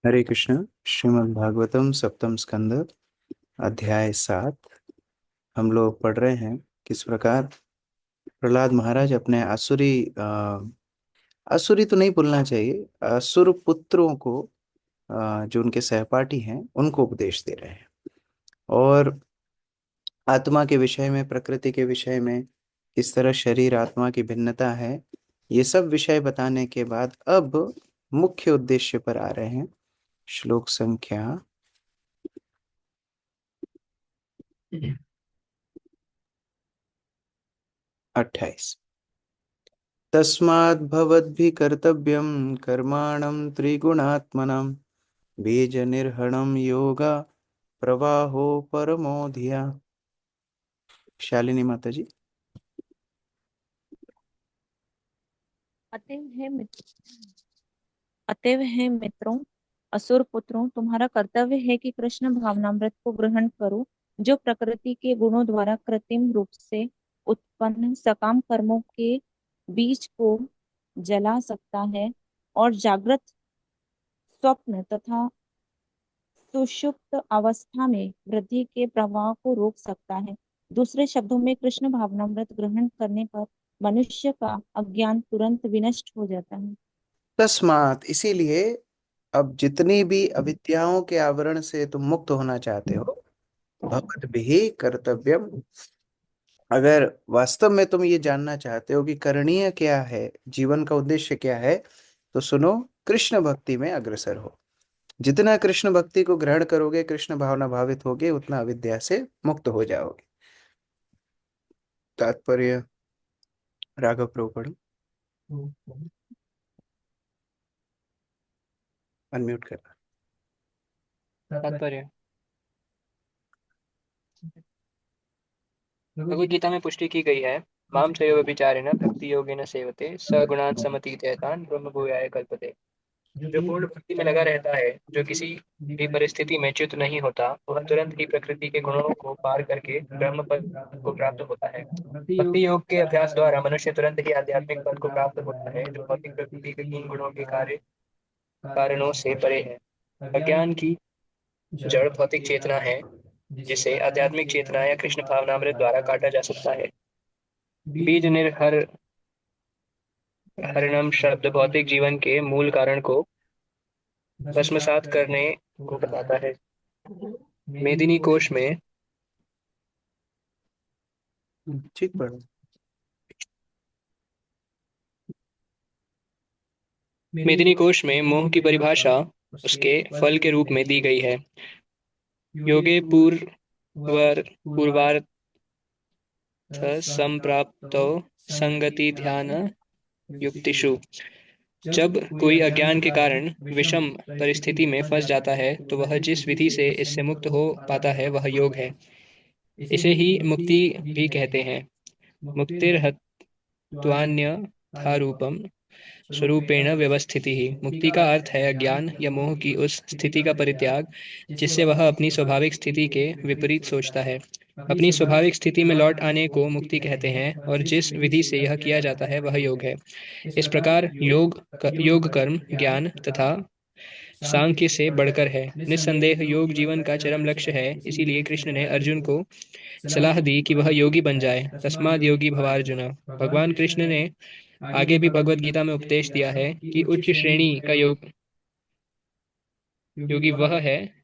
हरे कृष्ण। श्रीमद् भागवतम सप्तम स्कंद अध्याय 7 हम लोग पढ़ रहे हैं। किस प्रकार प्रहलाद महाराज अपने असुरी तो नहीं बोलना चाहिए, असुर पुत्रों को, जो उनके सहपाठी हैं, उनको उपदेश दे रहे हैं। और आत्मा के विषय में, प्रकृति के विषय में, किस तरह शरीर आत्मा की भिन्नता है, ये सब विषय बताने के बाद अब मुख्य उद्देश्य पर आ रहे हैं। श्लोक संख्या 28। तस्माद् भवद्भिः कर्तव्यं कर्माणं त्रिगुणात्मनं बीजनिर्हणं योगा प्रवाहो परमो धिया। शालिनी माता जी। अतएव है अतएव है मित्रों, असुर पुत्रों, तुम्हारा कर्तव्य है कि कृष्ण भावनामृत को ग्रहण करो, जो प्रकृति के गुणों द्वारा कृत्रिम रूप से उत्पन्न सकाम कर्मों के बीज को जला सकता है और जागृत, स्वप्न तथा सुषुप्त अवस्था में वृद्धि के प्रवाह को रोक सकता है। दूसरे शब्दों में, कृष्ण भावनामृत ग्रहण करने पर मनुष्य का अज्ञान तुरंत विनष्ट हो जाता है। तस्मात् इसीलिए, अब जितनी भी अविद्याओं के आवरण से तुम मुक्त होना चाहते हो, भवद्भिः कर्तव्यम, अगर वास्तव में तुम ये जानना चाहते हो कि करणीय क्या है, जीवन का उद्देश्य क्या है, तो सुनो, कृष्ण भक्ति में अग्रसर हो। जितना कृष्ण भक्ति को ग्रहण करोगे, कृष्ण भावना भावित होगे, उतना अविद्या से मुक्त हो जाओगे। तात्पर्य राघव प्रभु पढ़ो। अनम्यूट करना। तात्पर्य। भगवद गीता में पुष्टि की गई है, माम चयो व्यभिचारेण भक्ति योगेन सेवते सगुणान् समतीत्येतान् ब्रह्म भूयाय कल्पते। जो पूर्ण भक्ति में लगा रहता है, जो किसी भी परिस्थिति में च्युत नहीं होता, वह तुरंत ही प्रकृति के गुणों को पार करके ब्रह्म पद को प्राप्त होता है। भक्ति योग के अभ्यास द्वारा मनुष्य तुरंत ही आध्यात्मिक पद को प्राप्त होता है, जो भौतिक प्रकृति के तीन गुणों के कारणों से परे है। अज्ञान की जड़ भौतिक चेतना है, जिसे आध्यात्मिक चेतना या कृष्ण भावनामृत द्वारा काटा जा सकता है। बीज हरणम शब्द भौतिक जीवन के मूल कारण को भस्मसात करने को बताता है। मेदिनी कोश में ठीक पढ़ो। मेदिनी कोश में मोह की परिभाषा उसके फल के रूप में दी गई है। योगे पूर्वार्थ संप्राप्तो संगति ध्यान युक्तिषु। जब कोई अज्ञान के कारण विषम परिस्थिति में फंस जाता है, तो वह जिस विधि से इससे मुक्त हो पाता है, वह योग है। इसे ही मुक्ति भी कहते हैं। मुक्तिर्हत्वान्यथारूपम स्वरूपेण व्यवस्थिति ही। मुक्ति का अर्थ है अज्ञान या मोह की उस स्थिति का परित्याग, जिससे वह अपनी स्वाभाविक स्थिति के विपरीत सोचता है। अपनी स्वाभाविक स्थिति में लौट आने को मुक्ति कहते हैं, और जिस विधि से यह किया जाता है वह योग है। इस प्रकार योग कर्म ज्ञान तथा सांख्य से बढ़कर है। निस्संदेह योग जीवन का चरम लक्ष्य है। इसीलिए कृष्ण ने अर्जुन को सलाह दी कि वह योगी बन जाए। तस्माद् योगी भवार्जुन। भगवान कृष्ण ने आगे भी भगवत गीता में उपदेश दिया है कि उच्च श्रेणी का योगी वह है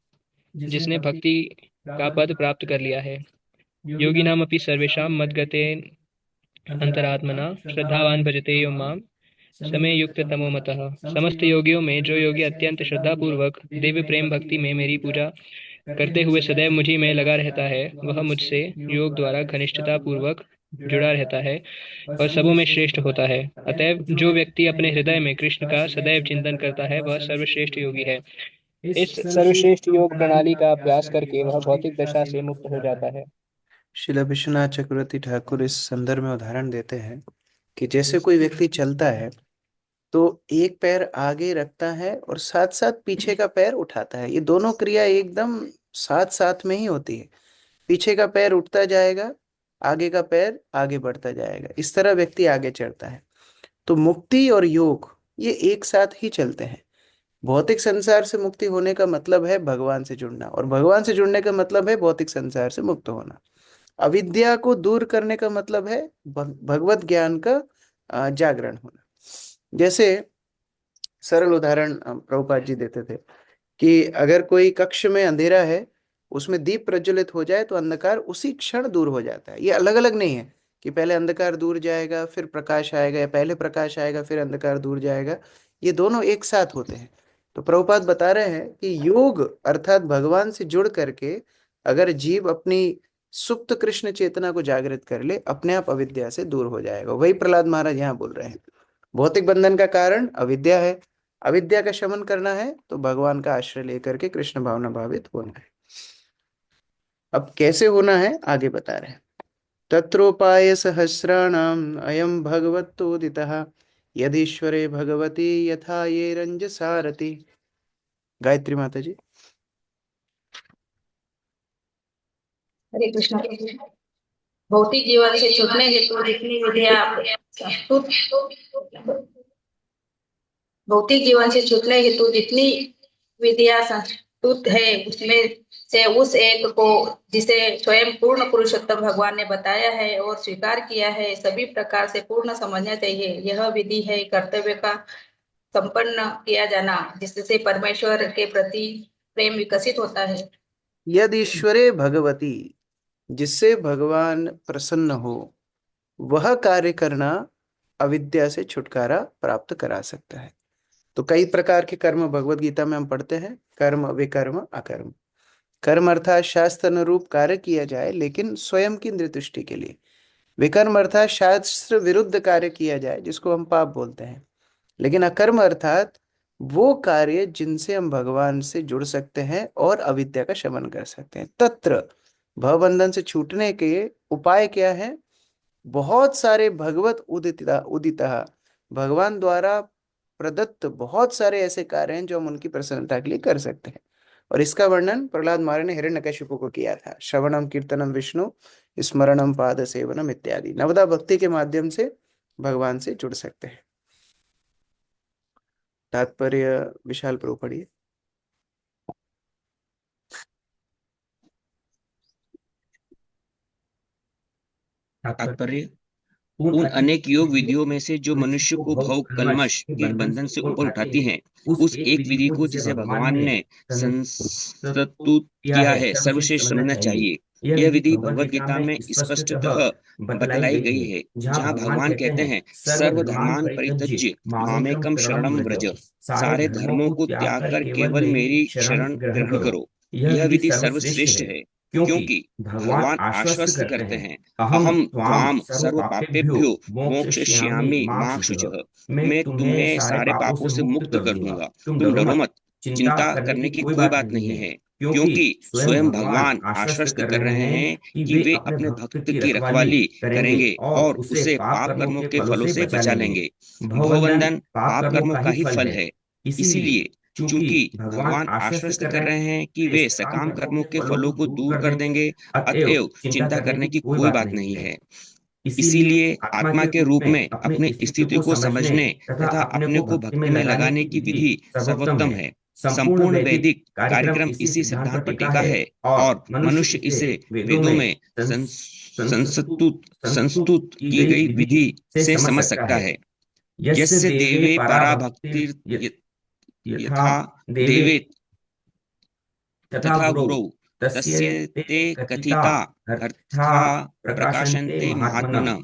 जिसने भक्ति का पद प्राप्त कर लिया है। योगी नाम अपि सर्वेषां मद्गते अंतरात्मना श्रद्धावान भजते यो माम समय युक्त तमो मतः। समस्त योगियों में जो योगी अत्यंत श्रद्धा पूर्वक दिव्य प्रेम भक्ति में मेरी पूजा करते हुए सदैव मुझी में लगा रहता है, वह मुझसे योग द्वारा घनिष्ठता पूर्वक जुड़ा रहता है और सबों में श्रेष्ठ होता है। अतएव जो व्यक्ति अपने हृदय में कृष्ण का सदैव चिंतन करता है, वह सर्वश्रेष्ठ योगी है। इस सर्वश्रेष्ठ योग प्रणाली का अभ्यास करके वह भौतिक दशा से मुक्त हो जाता है। श्रील विश्वनाथ चक्रवर्ती ठाकुर इस संदर्भ में उदाहरण देते हैं कि जैसे कोई व्यक्ति चलता है, तो एक पैर आगे रखता है और साथ साथ पीछे का पैर उठाता है। ये दोनों क्रिया एकदम साथ साथ में ही होती है। पीछे का पैर उठता जाएगा, आगे का पैर आगे बढ़ता जाएगा। इस तरह व्यक्ति आगे चढ़ता है। तो मुक्ति और योग ये एक साथ ही चलते हैं। भौतिक संसार से मुक्ति होने का मतलब है भगवान से जुड़ना, और भगवान से जुड़ने का मतलब है भौतिक संसार से मुक्त होना। अविद्या को दूर करने का मतलब है भगवत ज्ञान का जागरण होना। जैसे सरल उदाहरण प्रभुपाद जी देते थे कि अगर कोई कक्ष में अंधेरा है, उसमें दीप प्रज्वलित हो जाए तो अंधकार उसी क्षण दूर हो जाता है। ये अलग अलग नहीं है कि पहले अंधकार दूर जाएगा फिर प्रकाश आएगा, या पहले प्रकाश आएगा फिर अंधकार दूर जाएगा। ये दोनों एक साथ होते हैं। तो प्रभुपाद बता रहे हैं कि योग अर्थात भगवान से जुड़ करके अगर जीव अपनी सुप्त कृष्ण चेतना को जागृत कर ले, अपने आप अविद्या से दूर हो जाएगा। वही प्रहलाद महाराज यहाँ बोल रहे हैं। भौतिक बंधन का कारण अविद्या है, अविद्या का शमन करना है तो भगवान का आश्रय लेकर के कृष्ण भावना भावित होना है। अब कैसे होना है आगे बता रहे हैं। तत्रोपाय सहस्राणाम अयम भगवतोदितः यदीश्वरे भगवती यथा ये रंज सारथी। गायत्री माता जी। हरे कृष्ण। भौतिक जीवन से छूटने हेतु जितनी विधियां भौतिक जीवन से छूटने हेतु जितनी विधियां संस्तुत है, उसमें से उस एक को जिसे स्वयं पूर्ण पुरुषोत्तम भगवान ने बताया है और स्वीकार किया है, सभी प्रकार से पूर्ण समझना चाहिए। यह विधि है कर्तव्य का संपन्न किया जाना, जिससे परमेश्वर के प्रति प्रेम विकसित होता है। यद ईश्वरे भगवती, जिससे भगवान प्रसन्न हो, वह कार्य करना अविद्या से छुटकारा प्राप्त करा सकता है। तो कई प्रकार के कर्म भगवत गीता में हम पढ़ते हैं, कर्म विकर्म अकर्म। कर्म अर्थात शास्त्र अनुरूप कार्य किया जाए लेकिन स्वयं की इंद्रिय तुष्टि के लिए। विकर्म अर्थात शास्त्र विरुद्ध कार्य किया जाए जिसको हम पाप बोलते हैं। लेकिन अकर्म अर्थात वो कार्य जिनसे हम भगवान से जुड़ सकते हैं और अविद्या का शमन कर सकते हैं। तत्र भवबंधन से छूटने के उपाय क्या है? बहुत सारे भगवत उदिता उदिता, भगवान द्वारा प्रदत्त बहुत सारे ऐसे कार्य हैं जो हम उनकी प्रसन्नता के लिए कर सकते हैं। और इसका वर्णन प्रहलाद महाराज ने हिरण्यकशिपु को किया था। श्रवणम कीर्तनम विष्णु स्मरणम पाद सेवनम इत्यादि नवदा भक्ति के माध्यम से भगवान से जुड़ सकते हैं। तात्पर्य विशाल प्रभु पढ़िए। तात्पर्य, उन अनेक योग विधियों में से जो मनुष्य को भव कल्मश के बंधन से ऊपर उठाती हैं, उस एक विधि को जिसे भगवान ने संस्तुत किया है सर्वश्रेष्ठ समझना चाहिए। यह विधि भगवत गीता में स्पष्टतः बतलाई गई है, जहाँ भगवान कहते हैं, सर्वधर्मान परित्यज्य मामेकम शरणम व्रज। सारे धर्मों को त्याग कर केवल मेरी शरण ग्रहण करो। यह विधि सर्वश्रेष्ठ है, क्योंकि भगवान आश्वस्त करते हैं, अहम त्वाम सर्व पापेभ्यो मोक्षयिष्यामि मा शुचः। मैं तुम्हें सारे पापों से मुक्त कर दूंगा, तुम डरो मत। चिंता करने की कोई बात नहीं है, क्योंकि स्वयं भगवान आश्वस्त कर रहे हैं कि वे अपने भक्त की रखवाली करेंगे और उसे पाप कर्मों के फलों से बचा लेंगे। भवबंधन पाप कर्मों का ही फल है। इसीलिए चूंकि भगवान आश्वस्त कर रहे हैं कि वे सकाम कर्मों के फलों को दूर कर देंगे, अतएव चिंता करने की कोई बात नहीं है। इसीलिए आत्मा के रूप में अपनी स्थिति को समझने तथा अपने को भक्ति में लगाने की विधि सर्वोत्तम है। संपूर्ण वैदिक कार्यक्रम इसी सिद्धांत पर टिका है और मनुष्य इसे वेदों में संस्तुत की गई विधि से समझ सकता है। यस्य देवे परा भक्ति यथा देवे तथा गुरौ तस्य ते कथिता अर्था प्रकाशन्ते महात्मनः।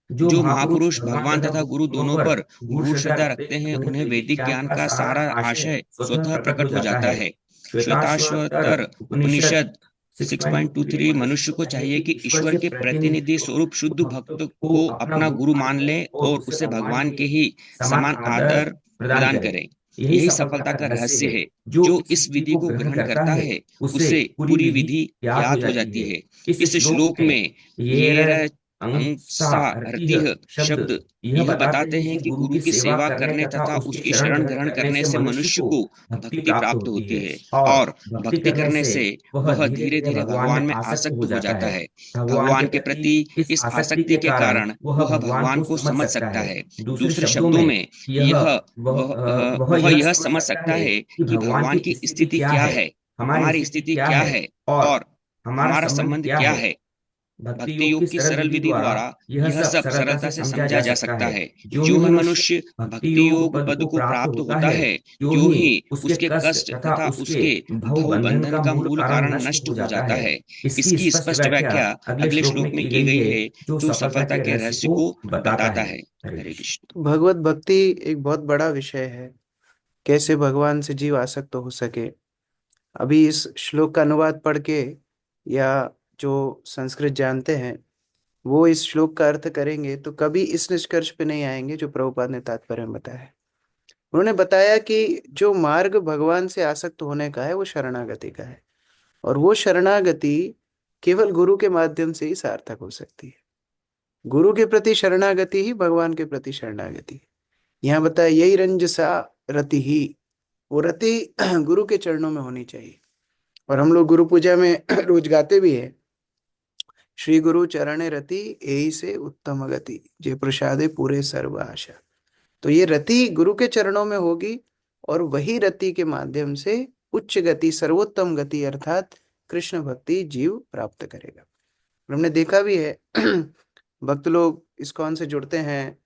जो महापुरुष भगवान तथा गुरु दोनों पर गूढ़ श्रद्धा रखते हैं, उन्हें वैदिक ज्ञान का सारा आशय स्वतः प्रकट हो जाता है। श्वेताश्वतर उपनिषद 6.23 मनुष्य को चाहिए कि ईश्वर के प्रतिनिधि स्वरूप शुद्ध भक्त को अपना गुरु मान ले और उसे भगवान के ही समान आदर प्रदान करे। यही सफलता का रहस्य है। जो इस विधि को ग्रहण करता है, उसे पूरी विधि याद हो जाती है। इस श्लोक में ये अंसारतिह शब्द यह बताते हैं कि गुरु की सेवा करने तथा उसकी शरण ग्रहण करने से मनुष्य को भक्ति प्राप्त होती है, और भक्ति करने से वह धीरे धीरे भगवान में आसक्त हो जाता है। भगवान के प्रति इस आसक्ति के कारण वह भगवान को समझ सकता है। दूसरे शब्दों में वह यह समझ सकता है कि भगवान की स्थिति क्या है, हमारी स्थिति क्या है, और हमारा संबंध क्या है। भक्ति योग की सरल विधि द्वारा यह सब सरलता से समझा जा सकता है। जो ही मनुष्य भक्ति योग पद को प्राप्त होता है, जो ही उसके कष्ट तथा उसके भव बंधन का मूल कारण नष्ट हो जाता है। इसकी स्पष्ट व्याख्या अगले श्लोक में की गई है, जो सफलता के रहस्य को बताता है। हरे कृष्ण। भगवत भक्ति एक बहुत बड़ा विषय है, कैसे भगवान से जीव आसक्त हो सके। अभी इस श्लोक का अनुवाद पढ़ के, या जो संस्कृत जानते हैं वो इस श्लोक का अर्थ करेंगे तो कभी इस निष्कर्ष पे नहीं आएंगे जो प्रभुपाद ने तात्पर्य में बताया है। उन्होंने बताया कि जो मार्ग भगवान से आसक्त होने का है वो शरणागति का है, और वो शरणागति केवल गुरु के माध्यम से ही सार्थक हो सकती है। गुरु के प्रति शरणागति ही भगवान के प्रति शरणागति है। यहाँ बताया यही रंज सा रति ही, वो रति गुरु के चरणों में होनी चाहिए। और हम लोग गुरु पूजा में रोज गाते भी है, श्री गुरु चरण रति यही से उत्तम गति, जे प्रसादे पूरे सर्व आशा। तो ये रति गुरु के चरणों में होगी, और वही रति के माध्यम से उच्च गति, सर्वोत्तम गति अर्थात कृष्ण भक्ति जीव प्राप्त करेगा। हमने देखा भी है भक्त लोग इस्कॉन से जुड़ते हैं,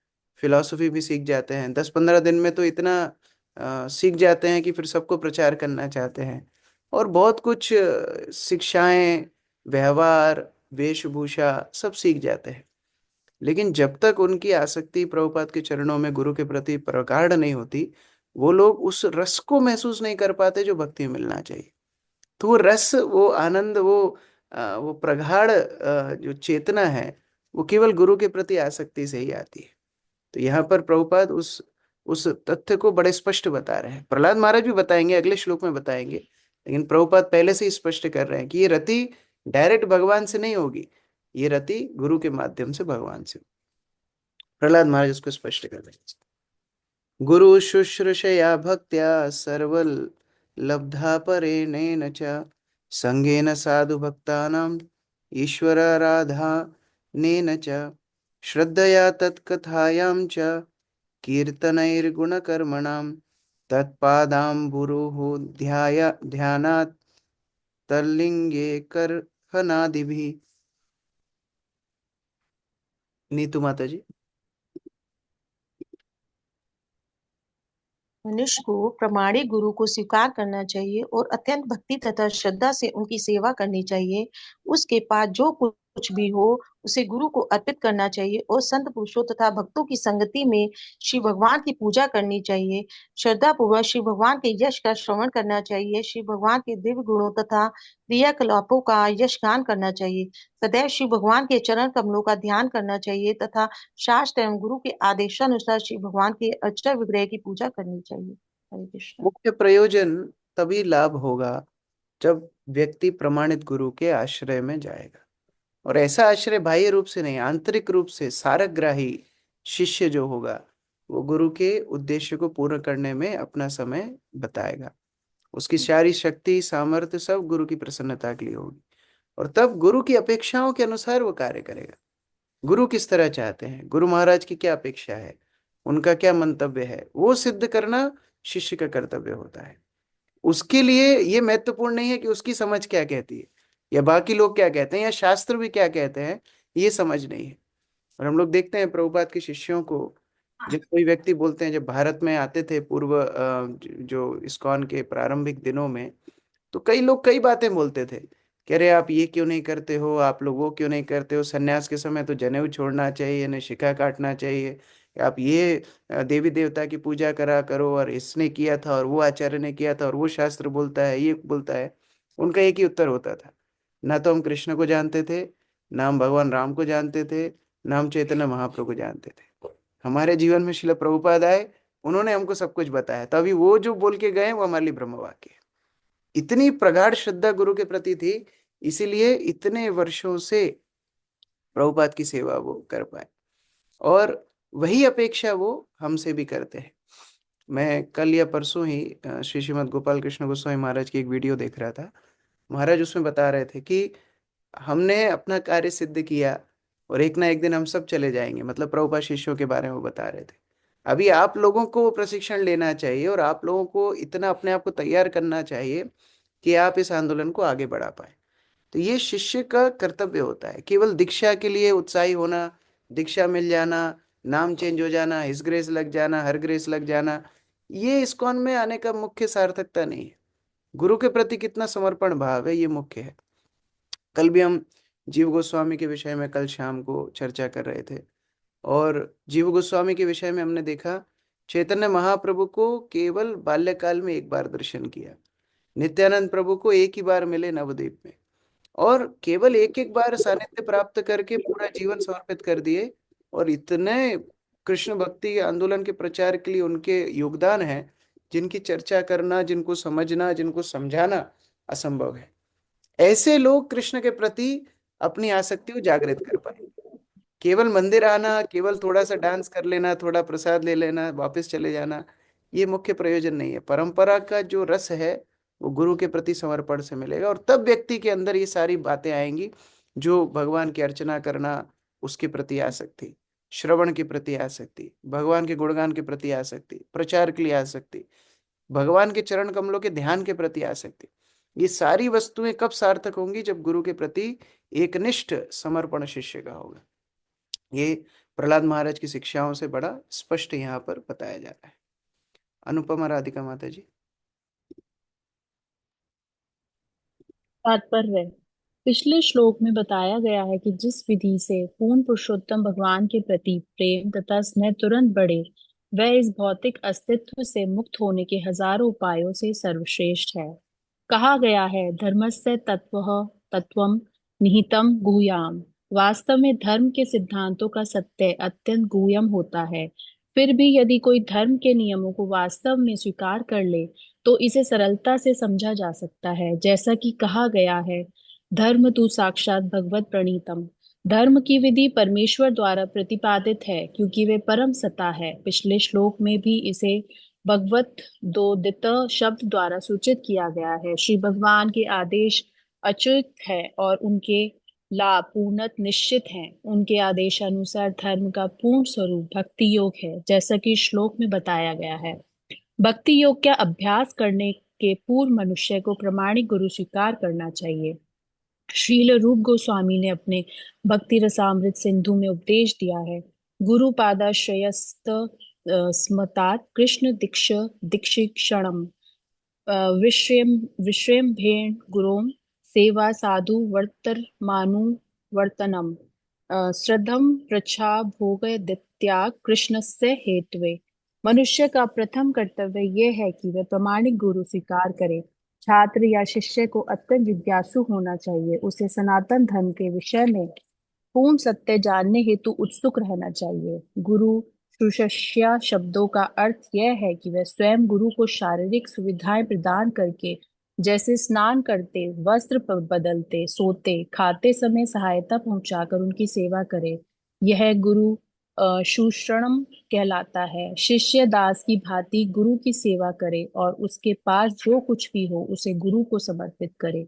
फिलॉसफी भी सीख जाते हैं, 10-15 दिन में तो इतना सीख जाते हैं कि फिर सबको प्रचार करना चाहते हैं, और बहुत कुछ शिक्षाएं, व्यवहार, वेशभूषा सब सीख जाते हैं। लेकिन जब तक उनकी आसक्ति प्रभुपाद के चरणों में गुरु के प्रति प्रगाढ़ नहीं होती, वो लोग उस रस को महसूस नहीं कर पाते जो भक्ति में मिलना चाहिए। तो वो रस, वो आनंद, वो प्रगाढ़ जो चेतना है वो केवल गुरु के प्रति आसक्ति से ही आती है। तो यहाँ पर प्रभुपाद उस तथ्य को बड़े स्पष्ट बता रहे हैं। प्रहलाद महाराज भी बताएंगे, अगले श्लोक में बताएंगे, लेकिन प्रभुपाद पहले से ही स्पष्ट कर रहे हैं कि ये रति डायरेक्ट भगवान से नहीं होगी, ये रति गुरु के माध्यम से भगवान से। प्रहलाद महाराज उसको स्पष्ट कर रहे हैं। गुरु शुश्रूषया भक्त्या सर्वल लब्धा परेण च संगेन साधु भक्तानां ईश्वराराधनेन च श्रद्धया तत्कथायां च कीर्तनैर्गुणकर्मणां तत्पादाम्बुरुः ध्यानात् तल्लिंगे करहनादिभिः। नीतू माता जी। मनुष्य को प्रामाणिक गुरु को स्वीकार करना चाहिए और अत्यंत भक्ति तथा श्रद्धा से उनकी सेवा करनी चाहिए। उसके पास जो कुछ भी हो उसे गुरु को अर्पित करना चाहिए और संत पुरुषों तथा भक्तों की संगति में श्री भगवान की पूजा करनी चाहिए। श्रद्धा पूर्वक श्री भगवान के यश का श्रवण करना चाहिए। श्री भगवान के दिव्य गुणों तथा क्रियाकलापों का यश गान करना चाहिए। सदैव श्री भगवान के चरण कमलों का ध्यान करना चाहिए तथा शास्त्र एवं गुरु के आदेशानुसार श्री भगवान के अक्षर विग्रह की पूजा करनी चाहिए। हरे कृष्ण। मुख्य प्रयोजन तभी लाभ होगा जब व्यक्ति प्रमाणित गुरु के आश्रय में जाएगा, और ऐसा आश्रय बाह्य रूप से नहीं, आंतरिक रूप से सारग्राही शिष्य जो होगा वो गुरु के उद्देश्य को पूर्ण करने में अपना समय बताएगा। उसकी सारी शक्ति, सामर्थ्य सब गुरु की प्रसन्नता के लिए होगी, और तब गुरु की अपेक्षाओं के अनुसार वो कार्य करेगा। गुरु किस तरह चाहते हैं, गुरु महाराज की क्या अपेक्षा है, उनका क्या मंतव्य है, वो सिद्ध करना शिष्य का कर्तव्य होता है। उसके लिए ये महत्वपूर्ण नहीं है कि उसकी समझ क्या कहती है, या बाकी लोग क्या कहते हैं, या शास्त्र भी क्या कहते हैं, ये समझ नहीं है। और हम लोग देखते हैं प्रभुपाद के शिष्यों को, जब कोई व्यक्ति बोलते हैं, जब भारत में आते थे पूर्व जो इस्कॉन के प्रारंभिक दिनों में, तो कई लोग कई बातें बोलते थे कि अरे आप ये क्यों नहीं करते हो, आप लोग वो क्यों नहीं करते हो, सन्यास के समय तो जनेऊ छोड़ना चाहिए, न शिखा काटना चाहिए, आप ये देवी देवता की पूजा करा करो, और इसने किया था और वो आचार्य ने किया था और वो शास्त्र बोलता है, ये बोलता है। उनका एक ही उत्तर होता था, ना तो हम कृष्ण को जानते थे, ना हम भगवान राम को जानते थे, ना हम चैतन्य महाप्रभु को जानते थे। हमारे जीवन में श्रील प्रभुपाद आए, उन्होंने हमको सब कुछ बताया, तभी वो जो बोल के गए वो हमारे लिए ब्रह्म वाक्य है। इतनी प्रगाढ़ श्रद्धा गुरु के प्रति थी, इसीलिए इतने वर्षों से प्रभुपाद की सेवा वो कर पाए, और वही अपेक्षा वो हमसे भी करते हैं। मैं कल या परसों ही श्री श्रीमद् गोपाल कृष्ण गोस्वामी महाराज की एक वीडियो देख रहा था। महाराज उसमें बता रहे थे कि हमने अपना कार्य सिद्ध किया और एक ना एक दिन हम सब चले जाएंगे, मतलब प्रभुपाद शिष्यों के बारे में वो बता रहे थे। अभी आप लोगों को प्रशिक्षण लेना चाहिए और आप लोगों को इतना अपने आप को तैयार करना चाहिए कि आप इस आंदोलन को आगे बढ़ा पाए। तो ये शिष्य का कर्तव्य होता है। केवल दीक्षा के लिए उत्साही होना, दीक्षा मिल जाना, नाम चेंज हो जाना, हिस ग्रेस लग जाना, हर ग्रेस लग जाना, ये इस्कॉन में आने का मुख्य सार्थकता नहीं है। गुरु के प्रति कितना समर्पण भाव है, ये मुख्य है। कल भी हम जीव गोस्वामी के विषय में कल शाम को चर्चा कर रहे थे, और जीव गोस्वामी के विषय में हमने देखा चैतन्य महाप्रभु को केवल बाल्यकाल में एक बार दर्शन किया, नित्यानंद प्रभु को एक ही बार मिले नवद्वीप में, और केवल एक एक बार सानिध्य प्राप्त करके पूरा जीवन समर्पित कर दिए। और इतने कृष्ण भक्ति आंदोलन के प्रचार के लिए उनके योगदान है, जिनकी चर्चा करना, जिनको समझना, जिनको समझाना असंभव है। ऐसे लोग कृष्ण के प्रति अपनी आसक्ति को जागृत कर पाए। केवल मंदिर आना, केवल थोड़ा सा डांस कर लेना, थोड़ा प्रसाद ले लेना, वापस चले जाना, ये मुख्य प्रयोजन नहीं है। परंपरा का जो रस है वो गुरु के प्रति समर्पण से मिलेगा, और तब व्यक्ति के अंदर ये सारी बातें आएंगी, जो भगवान की अर्चना करना, उसके प्रति आसक्ति, श्रवण के प्रति आसक्ति, भगवान के गुणगान के प्रति आसक्ति, प्रचार के लिए आसक्ति, भगवान के चरण कमलों के ध्यान के प्रति आसक्ति, ये सारी वस्तुएं कब सार्थक होंगी? जब गुरु के प्रति एकनिष्ठ समर्पण शिष्य का होगा। ये प्रहलाद महाराज की शिक्षाओं से बड़ा स्पष्ट यहाँ पर बताया जा रहा है। अनुपमा राधिका माता जी। तात्पर्य। पिछले श्लोक में बताया गया है कि जिस विधि से पूर्ण पुरुषोत्तम भगवान के प्रति प्रेम तथा स्नेह तुरंत बढ़े, वह इस भौतिक अस्तित्व से मुक्त होने के हजारों उपायों से सर्वश्रेष्ठ है। कहा गया है, धर्मस्य तत्वः तत्वम निहितम गुह्याम। वास्तव में धर्म के सिद्धांतों का सत्य अत्यंत गुह्यम होता है। फिर भी यदि कोई धर्म के नियमों को वास्तव में स्वीकार कर ले तो इसे सरलता से समझा जा सकता है। जैसा कि कहा गया है, धर्म तु साक्षात भगवत प्रणीतम। धर्म की विधि परमेश्वर द्वारा प्रतिपादित है, क्योंकि वे परम सत्ता है। पिछले श्लोक में भी इसे भगवत दोदित शब्द द्वारा सूचित किया गया है। श्री भगवान के आदेश अच्युत है और उनके लाभ पूर्णत निश्चित हैं। उनके आदेशानुसार धर्म का पूर्ण स्वरूप भक्ति योग है, जैसा कि श्लोक में बताया गया है। भक्ति योग का अभ्यास करने के पूर्व मनुष्य को प्रामाणिक गुरु स्वीकार करना चाहिए। श्रील रूप गोस्वामी ने अपने भक्ति रसामृत सिंधु में उपदेश दिया है, गुरु पादाश्रयस्त स्मतात कृष्ण दीक्ष दीक्षिक्षणम विषयम विषयम भेण गुरोम सेवा साधु वर्तमानु वर्तनम श्रद्धम प्रच्छा भोग दित्याग कृष्णस्य हेतवे। मनुष्य का प्रथम कर्तव्य यह है कि वह प्रामाणिक गुरु स्वीकार करे। छात्र या शिष्य को अत्यंत जिज्ञासु होना चाहिए। उसे सनातन धर्म के विषय में पूर्ण सत्य जानने हेतु उत्सुक रहना चाहिए। गुरु सुशिष्य शब्दों का अर्थ यह है कि वह स्वयं गुरु को शारीरिक सुविधाएं प्रदान करके, जैसे स्नान करते, वस्त्र बदलते, सोते, खाते समय सहायता पहुंचाकर उनकी सेवा करे। यह गुरु शुश्रणम कहलाता है। शिष्य दास की भांति गुरु की सेवा करे और उसके पास जो कुछ भी हो उसे गुरु को समर्पित करे।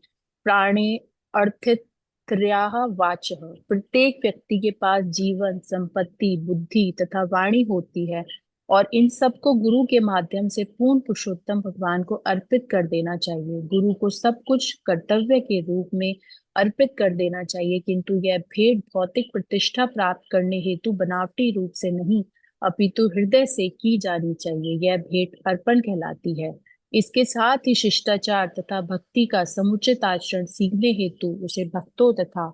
प्राणे अर्थित त्रयाः वाचः। प्रत्येक व्यक्ति के पास जीवन, संपत्ति, बुद्धि तथा वाणी होती है, और इन सब को गुरु के माध्यम से पूर्ण पुरुषोत्तम भगवान को अर्पित कर देना चाहिए। गुरु को सब कुछ कर्तव्य के रूप में अर्पित कर देना चाहिए, किंतु यह भेंट भौतिक प्रतिष्ठा प्राप्त करने हेतु बनावटी रूप से नहीं, अपितु हृदय से की जानी चाहिए। यह भेंट अर्पण कहलाती है। इसके साथ ही शिष्टाचार तथा भक्ति का समुचित आचरण सीखने हेतु उसे भक्तों तथा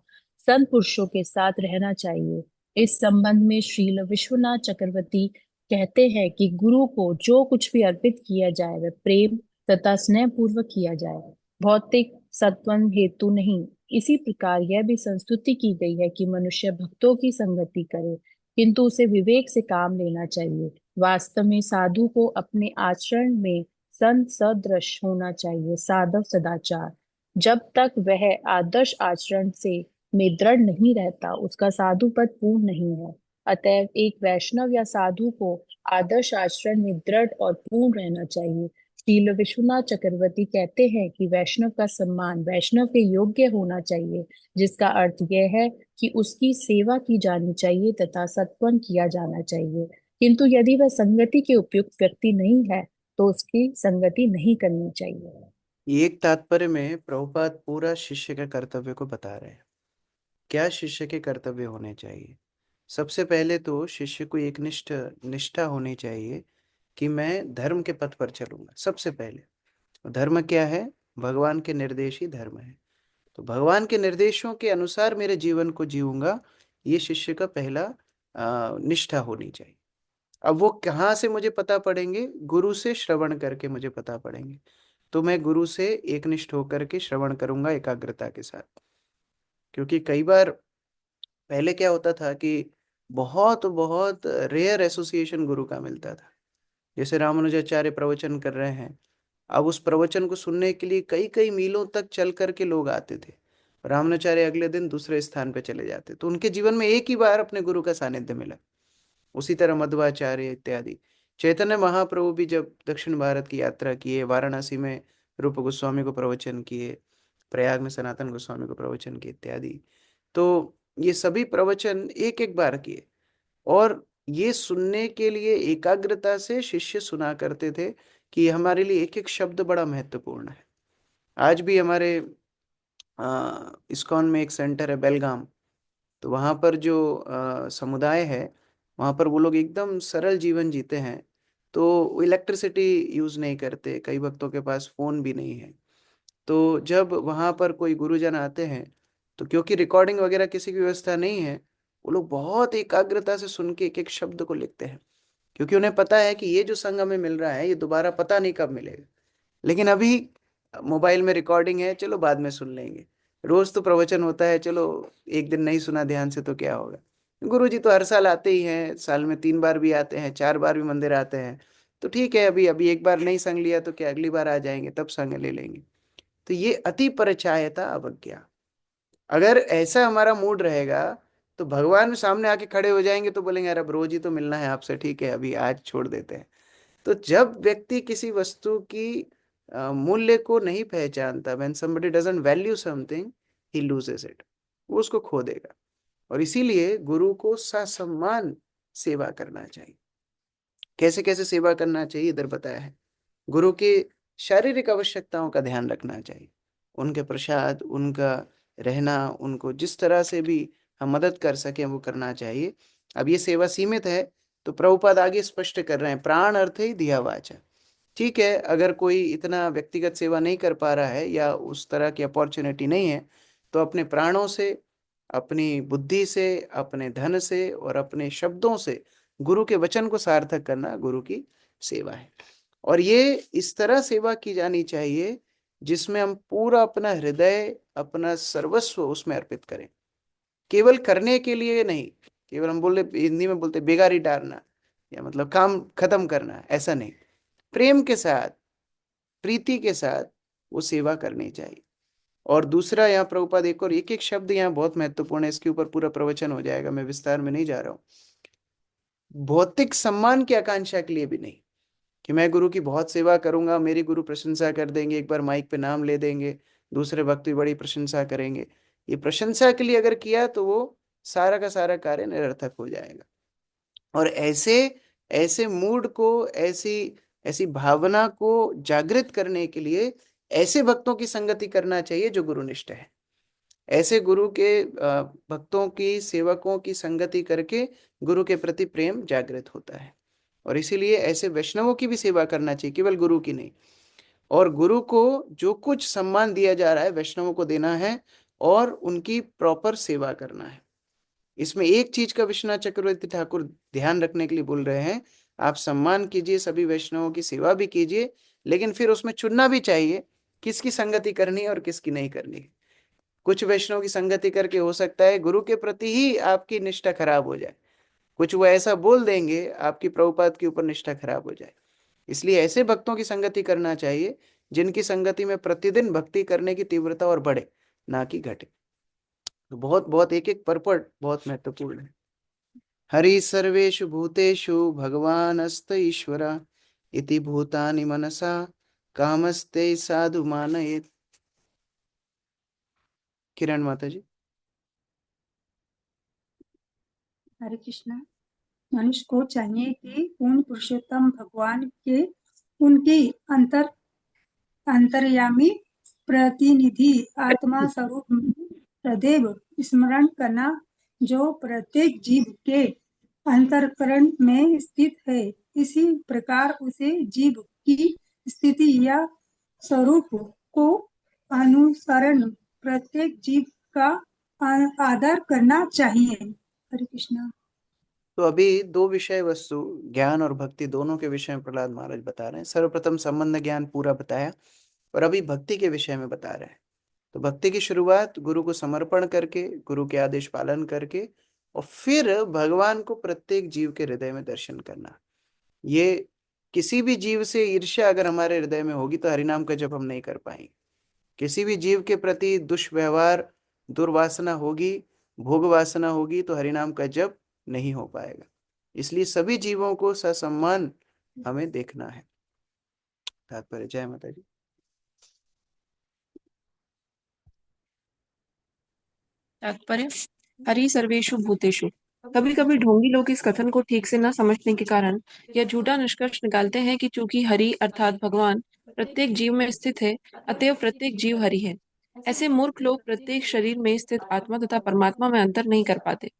संत पुरुषों के साथ रहना चाहिए। इस संबंध में श्रील विश्वनाथ चक्रवर्ती कहते हैं कि गुरु को जो कुछ भी अर्पित किया जाए वह प्रेम तथा स्नेह पूर्वक किया जाए, भौतिक सत्वन हेतु नहीं। इसी प्रकार यह भी संस्तुति की गई है कि मनुष्य भक्तों की संगति करे, किंतु उसे विवेक से काम लेना चाहिए। वास्तव में साधु को अपने आचरण में संत सदृश होना चाहिए, साधव सदाचार। जब तक वह आदर्श आचरण से में दृढ़ नहीं रहता, उसका साधु पद पूर्ण नहीं है। अतएव एक वैष्णव या साधु को आदर्श आचरण में दृढ़ और पूर्ण रहना चाहिए। श्रील विश्वनाथ चक्रवर्ती कहते हैं कि वैष्णव का सम्मान वैष्णव के योग्य होना चाहिए, जिसका अर्थ यह है कि उसकी सेवा की जानी चाहिए तथा सत्वं किया जाना चाहिए। किंतु यदि वह संगति के उपयुक्त व्यक्ति नहीं है तो उसकी संगति नहीं करनी चाहिए। एक तात्पर्य में प्रभुपाद पूरा शिष्य के कर्तव्य को बता रहे हैं। क्या शिष्य के कर्तव्य होने चाहिए? सबसे पहले तो शिष्य को एक निष्ठा होनी चाहिए कि मैं धर्म के पथ पर चलूंगा। सबसे पहले धर्म क्या है? भगवान के निर्देश ही धर्म है। तो भगवान के निर्देशों के अनुसार मेरे जीवन को जीऊंगा, ये शिष्य का पहला निष्ठा होनी चाहिए। अब वो कहाँ से मुझे पता पड़ेंगे? गुरु से श्रवण करके मुझे पता पड़ेंगे। तो मैं गुरु से एकनिष्ठ होकर के श्रवण करूंगा एकाग्रता के साथ। क्योंकि कई बार पहले क्या होता था कि बहुत बहुत रेयर एसोसिएशन गुरु का मिलता था। जैसे रामानुजाचार्य प्रवचन कर रहे हैं, अब उस प्रवचन को सुनने के लिए कई कई मीलों तक चल करके लोग आते थे। रामानुजाचार्य अगले दिन दूसरे स्थान पे चले जाते, तो उनके जीवन में एक ही बार अपने गुरु का सानिध्य मिला। उसी तरह मध्वाचार्य इत्यादि। चैतन्य महाप्रभु भी जब दक्षिण भारत की यात्रा किए, वाराणसी में रूप गोस्वामी को प्रवचन किए, प्रयाग में सनातन गोस्वामी को प्रवचन किए इत्यादि, तो ये सभी प्रवचन एक एक बार किए। और ये सुनने के लिए एकाग्रता से शिष्य सुना करते थे कि हमारे लिए एक एक शब्द बड़ा महत्वपूर्ण है। आज भी हमारे इस्कॉन में एक सेंटर है बेलगाम, तो वहाँ पर जो समुदाय है, वहाँ पर वो लोग एकदम सरल जीवन जीते हैं। तो इलेक्ट्रिसिटी यूज़ नहीं करते, कई भक्तों के पास फ़ोन भी नहीं है। तो जब वहाँ पर कोई गुरुजन आते हैं, तो क्योंकि रिकॉर्डिंग वगैरह किसी की व्यवस्था नहीं है, वो लोग बहुत एकाग्रता से सुन के एक एक शब्द को लिखते हैं। क्योंकि उन्हें पता है कि ये जो संग हमें मिल रहा है ये दोबारा पता नहीं कब मिलेगा। लेकिन अभी मोबाइल में रिकॉर्डिंग है, चलो बाद में सुन लेंगे। रोज तो प्रवचन होता है, चलो एक दिन नहीं सुना ध्यान से तो क्या होगा। गुरु जी तो हर साल आते ही हैं, साल में 3 बार भी आते हैं, 4 बार भी मंदिर आते हैं। तो ठीक है, अभी अभी एक बार नहीं संग लिया तो क्या अगली बार आ जाएंगे तब संग ले लेंगे। तो ये अति परिचायता अवज्ञा। अगर ऐसा हमारा मूड रहेगा तो भगवान सामने आके खड़े हो जाएंगे तो बोलेंगे अरे अब रोज ही तो मिलना है आपसे, ठीक है अभी आज छोड़ देते हैं। तो जब व्यक्ति किसी वस्तु की मूल्य को नहीं पहचानता, when somebody doesn't value something, he loses it, वो उसको खो देगा। और इसीलिए गुरु को ससम्मान सेवा करना चाहिए। कैसे कैसे सेवा करना चाहिए इधर बताया है। गुरु की शारीरिक आवश्यकताओं का ध्यान रखना चाहिए, उनके प्रसाद, उनका रहना, उनको जिस तरह से भी हम मदद कर सकें वो करना चाहिए। अब ये सेवा सीमित है, तो प्रभुपाद आगे स्पष्ट कर रहे हैं, प्राण अर्थ ही दिया वाचा। ठीक है, अगर कोई इतना व्यक्तिगत सेवा नहीं कर पा रहा है या उस तरह की अपॉर्चुनिटी नहीं है, तो अपने प्राणों से, अपनी बुद्धि से, अपने धन से और अपने शब्दों से गुरु के वचन को सार्थक करना गुरु की सेवा है। और ये इस तरह सेवा की जानी चाहिए जिसमें हम पूरा अपना हृदय, अपना सर्वस्व उसमें अर्पित करें। केवल करने के लिए नहीं, केवल हम बोले हिंदी में बोलते बेगारी डालना या मतलब काम खत्म करना, ऐसा नहीं। प्रेम के साथ, प्रीति के साथ वो सेवा करनी चाहिए। और दूसरा, यहाँ प्रभुपाद एक और एक एक शब्द यहाँ बहुत महत्वपूर्ण है, इसके ऊपर पूरा प्रवचन हो जाएगा, मैं विस्तार में नहीं जा रहा हूँ। भौतिक सम्मान की आकांक्षा के लिए भी नहीं कि मैं गुरु की बहुत सेवा करूंगा, मेरी गुरु प्रशंसा कर देंगे, एक बार माइक पे नाम ले देंगे, दूसरे वक्त भी बड़ी प्रशंसा करेंगे। ये प्रशंसा के लिए अगर किया तो वो सारा का सारा कार्य निरर्थक हो जाएगा। और ऐसे ऐसे मूड को, ऐसी ऐसी भावना को जागृत करने के लिए ऐसे भक्तों की संगति करना चाहिए जो गुरुनिष्ठ है। ऐसे गुरु के भक्तों की, सेवकों की संगति करके गुरु के प्रति प्रेम जागृत होता है। और इसीलिए ऐसे वैष्णवों की भी सेवा करना चाहिए, केवल गुरु की नहीं। और गुरु को जो कुछ सम्मान दिया जा रहा है वैष्णवों को देना है और उनकी प्रॉपर सेवा करना है। इसमें एक चीज का विश्वनाथ चक्रवर्ती ठाकुर ध्यान रखने के लिए बोल रहे हैं, आप सम्मान कीजिए, सभी वैष्णवों की सेवा भी कीजिए, लेकिन फिर उसमें चुनना भी चाहिए किसकी संगति करनी है और किसकी नहीं करनी है। कुछ वैष्णव की संगति करके हो सकता है गुरु के प्रति ही आपकी निष्ठा खराब हो जाए, कुछ वो ऐसा बोल देंगे आपकी प्रभुपाद के ऊपर निष्ठा खराब हो जाए। इसलिए ऐसे भक्तों की संगति करना चाहिए जिनकी संगति में प्रतिदिन भक्ति करने की तीव्रता और बढ़े, ना कि घटे। तो बहुत बहुत एक एक परपट बहुत महत्वपूर्ण है। हरि सर्वेषु भूतेषु भगवानस्त ईश्वरा इति भूतानि मनसा कामस्ते साधु मानयेत्। किरण माता जी। हरे कृष्णा। मनुष्य को चाहिए कि पूर्ण पुरुषोत्तम भगवान के उनकी अंतर्यामी प्रतिनिधि आत्मा स्वरूप में सदैव स्मरण करना, जो प्रत्येक जीव के अंतःकरण में स्थित है। इसी प्रकार उसे जीव की स्थिति या स्वरूप को अनुसरण प्रत्येक जीव का आदर करना चाहिए। हरे कृष्णा। तो अभी दो विषय वस्तु ज्ञान और भक्ति दोनों के विषय में प्रहलाद महाराज बता रहे हैं। सर्वप्रथम संबंध ज्ञान पूरा बताया और अभी भक्ति के विषय में बता रहे हैं। तो भक्ति की शुरुआत गुरु को समर्पण करके, गुरु के आदेश पालन करके, और फिर भगवान को प्रत्येक जीव के हृदय में दर्शन करना। ये किसी भी जीव से ईर्ष्या अगर हमारे हृदय में होगी तो हरिनाम का जप हम नहीं कर पाएंगे। किसी भी जीव के प्रति दुष्व्यवहार, दुर्वासना होगी, भोग वासना होगी तो हरिनाम का जप नहीं हो पाएगा। इसलिए सभी जीवों को ससम्मान हमें देखना है। तात्पर्य। जय माता जी। तात्पर्य। हरि सर्वेषु भूतेषु। कभी कभी ढोंगी लोग इस कथन को ठीक से न समझने के कारण यह झूठा निष्कर्ष निकालते हैं कि चूंकि हरि अर्थात भगवान प्रत्येक जीव में स्थित है, अतएव प्रत्येक जीव हरि है। ऐसे मूर्ख लोग प्रत्येक शरीर में स्थित आत्मा तथा परमात्मा में अंतर नहीं कर पाते।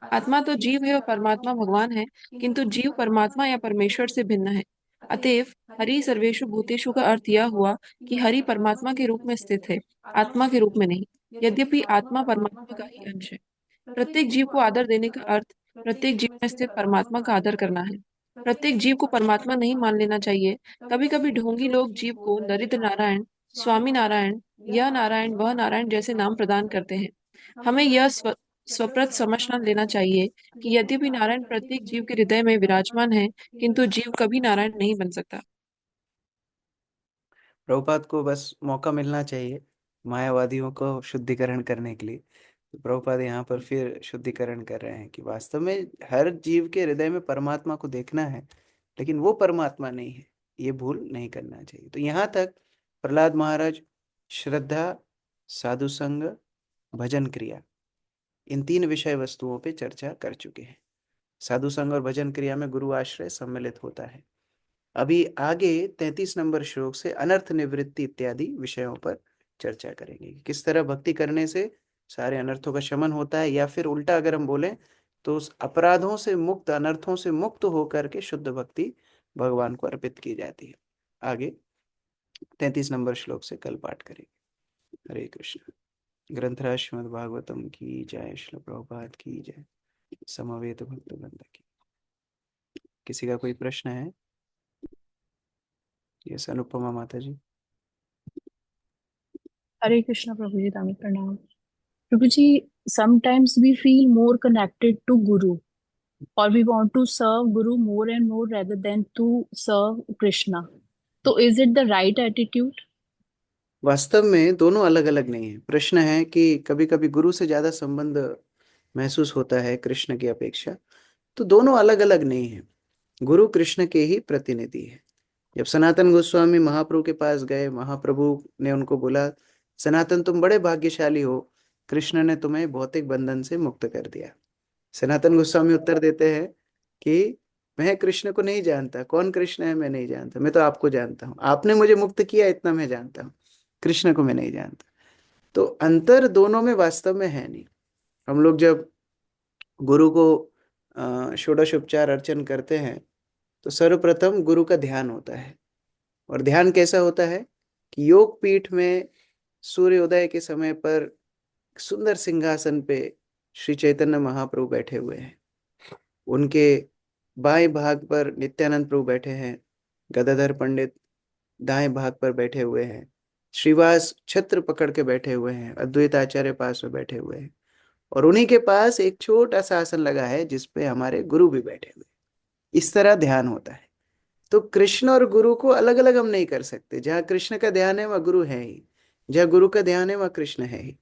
आत्मा तो जीव है और परमात्मा भगवान है, किंतु जीव परमात्मा या परमेश्वर से भिन्न है। अतएव हरि सर्वेषु भूतेषु का अर्थ यह हुआ कि हरि परमात्मा के रूप में स्थित है, आत्मा के रूप में नहीं। यद्यपि आत्मा परमात्मा का ही अंश है। प्रत्येक जीव को आदर देने का अर्थ प्रत्येक जीव में स्थित परमात्मा का आदर करना है। प्रत्येक जीव को परमात्मा नहीं मान लेना चाहिए। कभी कभी ढोंगी लोग जीव को दरिद्र नारायण, स्वामी नारायण, यह नारायण वह नारायण जैसे नाम प्रदान करते हैं। हमें यह स्वप्रत समझना लेना चाहिए कि यद्यपि नारायण प्रत्येक जीव के हृदय में विराजमान है, किंतु जीव कभी नारायण नहीं बन सकता। प्रभुपाद को बस मौका मिलना चाहिए मायावादियों को शुद्धिकरण करने के लिए। तो प्रभुपाद यहाँ पर फिर शुद्धिकरण कर रहे हैं कि वास्तव में हर जीव के हृदय में परमात्मा को देखना है, लेकिन वो परमात्मा नहीं है, ये भूल नहीं करना चाहिए। तो यहाँ तक प्रहलाद महाराज श्रद्धा, साधु संग, भजन क्रिया, इन तीन विषय वस्तुओं पे चर्चा कर चुके हैं। साधु संग और भजन क्रिया में गुरु आश्रय सम्मिलित होता है। अभी आगे 33 नंबर श्लोक से अनर्थ निवृत्ति इत्यादि विषयों पर चर्चा करेंगे कि किस तरह भक्ति करने से सारे अनर्थों का शमन होता है, या फिर उल्टा अगर हम बोलें तो उस अपराधों से मुक्त, अनर्थों से मुक्त होकर के शुद्ध भक्ति भगवान को अर्पित की जाती है। आगे 33 नंबर श्लोक से कल पाठ करेंगे। हरे कृष्ण। ग्रंथराज श्रीमद् भागवतम की जय, श्रील प्रभुपाद की जय, समवेत भक्त वृंद की। किसी का कोई प्रश्न है? यस, अनुपमा माता जी। हरे कृष्णा प्रभु जी, दामी प्रणाम। प्रभु जी, sometimes we feel more connected to Guru, or we want to serve Guru more and more rather than to serve Krishna. So is it the right attitude? वास्तव में दोनों अलग अलग नहीं है। प्रश्न है कि कभी कभी गुरु से ज्यादा संबंध महसूस होता है कृष्ण की अपेक्षा, तो दोनों अलग अलग नहीं है। गुरु कृष्ण के ही प्रतिनिधि है। जब सनातन गोस्वामी महाप्रभु के पास गए, महाप्रभु ने उनको बोला, सनातन तुम बड़े भाग्यशाली हो, कृष्ण ने तुम्हें भौतिक बंधन से मुक्त कर दिया। सनातन गोस्वामी उत्तर देते हैं कि मैं कृष्ण को नहीं जानता, कौन कृष्ण है मैं नहीं जानता, मैं तो आपको जानता हूँ, आपने मुझे मुक्त किया इतना मैं जानता हूँ, कृष्ण को मैं नहीं जानता। तो अंतर दोनों में वास्तव में है नहीं। हम लोग जब गुरु को षोडशोपचार अर्चन करते हैं तो सर्वप्रथम गुरु का ध्यान होता है। और ध्यान कैसा होता है कि योग पीठ में सूर्योदय के समय पर सुंदर सिंहासन पे श्री चैतन्य महाप्रभु बैठे हुए हैं, उनके बाएं भाग पर नित्यानंद प्रभु बैठे हैं, गदाधर पंडित दाएं भाग पर बैठे हुए हैं, श्रीवास छत्र पकड़ के बैठे हुए हैं, अद्वैत आचार्य पास में बैठे हुए हैं, और उन्हीं के पास एक छोटा सा आसन लगा है जिसपे हमारे गुरु भी बैठे हुए। इस तरह ध्यान होता है। तो कृष्ण और गुरु को अलग अलग हम नहीं कर सकते। जहाँ कृष्ण का ध्यान है वहाँ गुरु है ही, जहाँ गुरु का ध्यान है वहाँ कृष्ण है ही।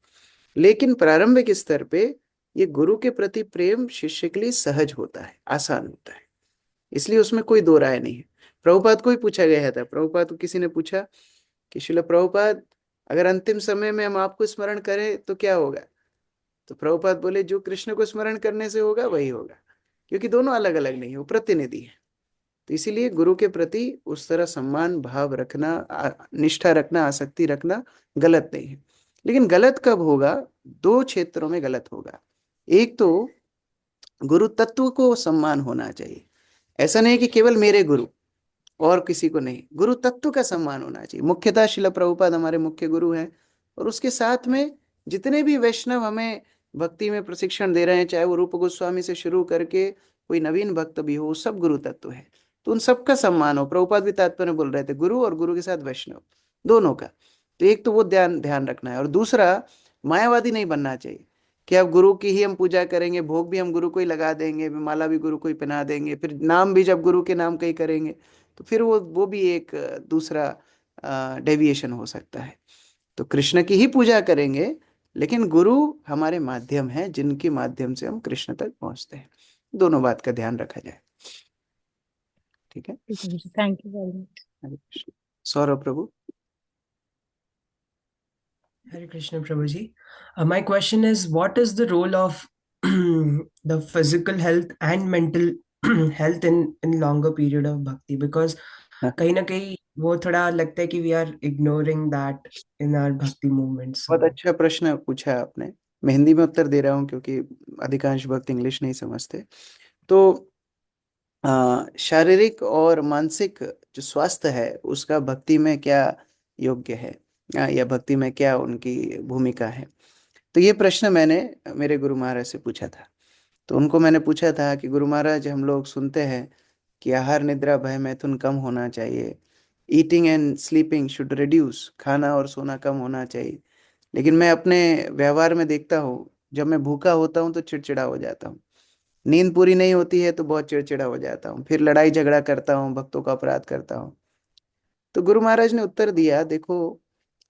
लेकिन प्रारंभिक स्तर पे ये गुरु के प्रति प्रेम शिष्य के लिए सहज होता है, आसान होता है, इसलिए उसमें कोई दो राय नहीं है। प्रभुपाद को ही पूछा गया था, प्रभुपाद को किसी ने पूछा कि शिला प्रभुपाद, अगर अंतिम समय में हम आपको स्मरण करें तो क्या होगा? तो प्रभुपाद बोले, जो कृष्ण को स्मरण करने से होगा वही होगा, क्योंकि दोनों अलग अलग नहीं है, वो प्रतिनिधि है। तो इसीलिए गुरु के प्रति उस तरह सम्मान भाव रखना, निष्ठा रखना, आसक्ति रखना गलत नहीं है। लेकिन गलत कब होगा? दो क्षेत्रों में गलत होगा। एक तो गुरु तत्व को सम्मान होना चाहिए, ऐसा नहीं कि केवल मेरे गुरु और किसी को नहीं, गुरु तत्व का सम्मान होना चाहिए। मुख्यतः शिला प्रभुपाद हमारे मुख्य गुरु हैं, और उसके साथ में जितने भी वैष्णव हमें भक्ति में प्रशिक्षण दे रहे हैं, चाहे वो रूप गोस्वामी से शुरू करके कोई नवीन भक्त भी हो, सब गुरु तत्व है, तो उन सबका सम्मान हो। प्रभुपाद भी तात्पर्य बोल रहे थे, गुरु और गुरु के साथ वैष्णव दोनों का। तो एक तो वो ध्यान ध्यान रखना है, और दूसरा मायावादी नहीं बनना चाहिए कि अब गुरु की ही हम पूजा करेंगे, भोग भी हम गुरु को ही लगा देंगे, माला भी गुरु को ही पहना देंगे, फिर नाम भी जब गुरु के नाम का ही करेंगे, तो फिर वो भी एक दूसरा डेविएशन हो सकता है। तो कृष्ण की ही पूजा करेंगे, लेकिन गुरु हमारे माध्यम है, जिनके माध्यम से हम कृष्ण तक पहुंचते हैं। दोनों बात का ध्यान रखा जाए। ठीक है, thank you very much. Hare Krishna. Saurabh Prabhu. Hare Krishna Prabhuji. My question is, what is the role of the physical health and mental health in longer period of bhakti? Because कहीं ना कहीं वो थोड़ा लगता है कि we are ignoring that in our bhakti movements. बहुत अच्छा प्रश्न पूछा आपने। मैं हिंदी में उत्तर दे रहा हूँ क्योंकि अधिकांश भक्त इंग्लिश नहीं समझते। तो शारीरिक और मानसिक जो स्वास्थ्य है उसका भक्ति में क्या योग्य है, या भक्ति में क्या उनकी भूमिका है, तो ये प्रश्न मैंने मेरे गुरु महाराज से पूछा था। तो उनको मैंने पूछा था कि गुरु महाराज, हम लोग सुनते हैं कि आहार निद्रा भय मैथुन कम होना चाहिए, eating and sleeping should reduce, खाना और सोना कम होना चाहिए, लेकिन मैं अपने व्यवहार में देखता हूँ, जब मैं भूखा होता हूँ तो चिड़चिड़ा हो जाता हूँ, नींद पूरी नहीं होती है तो बहुत चिड़चिड़ा हो जाता हूँ, फिर लड़ाई झगड़ा करता हूँ, भक्तों का अपराध करता हूँ। तो गुरु महाराज ने उत्तर दिया, देखो,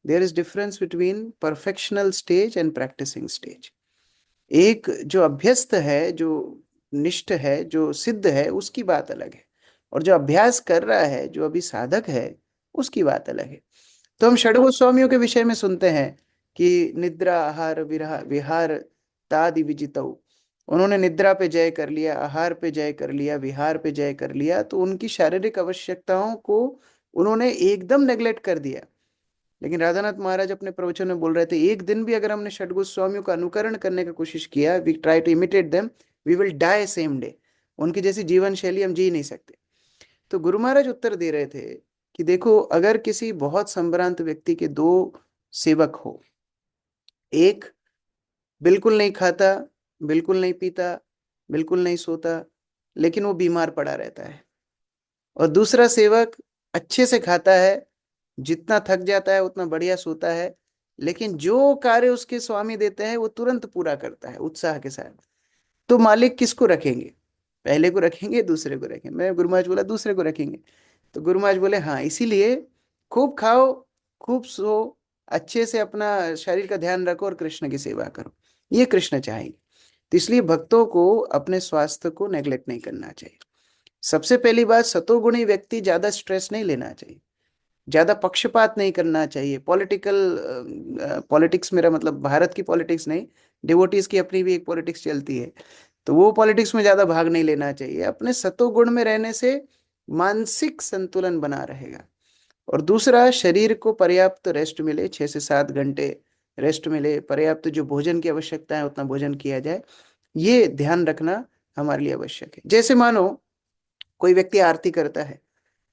there is difference between perfectional stage and practising stage. एक जो अभ्यस्त है, जो निष्ठ है, जो सिद्ध है, उसकी बात अलग है, और जो अभ्यास कर रहा है, जो अभी साधक है, उसकी बात अलग है। तो हम षड गोस्वामियों के विषय में सुनते हैं कि निद्रा आहार विहार तादि विजितौ, उन्होंने निद्रा पे जय कर लिया, आहार पे जय कर लिया, विहार पे जय कर लिया, तो उनकी शारीरिक आवश्यकताओं को उन्होंने एकदम नेग्लेक्ट कर दिया। लेकिन राधानाथ महाराज अपने प्रवचन में बोल रहे थे, एक दिन भी अगर हमने षड गोस्वामियों का अनुकरण करने की कोशिश किया, we try to imitate them, we will die same day. उनकी जैसी जीवन शैली हम जी नहीं सकते। तो गुरु महाराज उत्तर दे रहे थे कि देखो, अगर किसी बहुत संभ्रांत व्यक्ति के दो सेवक हो, एक बिल्कुल नहीं खाता, बिल्कुल नहीं पीता, बिल्कुल नहीं सोता, लेकिन वो बीमार पड़ा रहता है, और दूसरा सेवक अच्छे से खाता है, जितना थक जाता है उतना बढ़िया सोता है, लेकिन जो कार्य उसके स्वामी देते हैं वो तुरंत पूरा करता है उत्साह के साथ, तो मालिक किसको रखेंगे? पहले को रखेंगे, दूसरे को रखेंगे? मैं गुरु महाराज बोला दूसरे को रखेंगे। तो गुरु महाराज बोले, हाँ, इसीलिए खूब खाओ, खूब सो, अच्छे से अपना शरीर का ध्यान रखो और कृष्ण की सेवा करो, ये कृष्ण चाहेंगे। तो इसलिए भक्तों को अपने स्वास्थ्य को नेग्लेक्ट नहीं करना चाहिए। सबसे पहली बात, सतोगुणी व्यक्ति ज्यादा स्ट्रेस नहीं लेना चाहिए, ज्यादा पक्षपात नहीं करना चाहिए। पॉलिटिक्स, मेरा मतलब भारत की पॉलिटिक्स नहीं, डिवोटीज की अपनी भी एक पॉलिटिक्स चलती है, तो वो पॉलिटिक्स में ज्यादा भाग नहीं लेना चाहिए। अपने सतोगुण में रहने से मानसिक संतुलन बना रहेगा। और दूसरा, शरीर को पर्याप्त रेस्ट मिले, 6 से 7 घंटे रेस्ट मिले, पर्याप्त जो भोजन की आवश्यकता है उतना भोजन किया जाए, ये ध्यान रखना हमारे लिए आवश्यक है। जैसे मानो कोई व्यक्ति आरती करता है,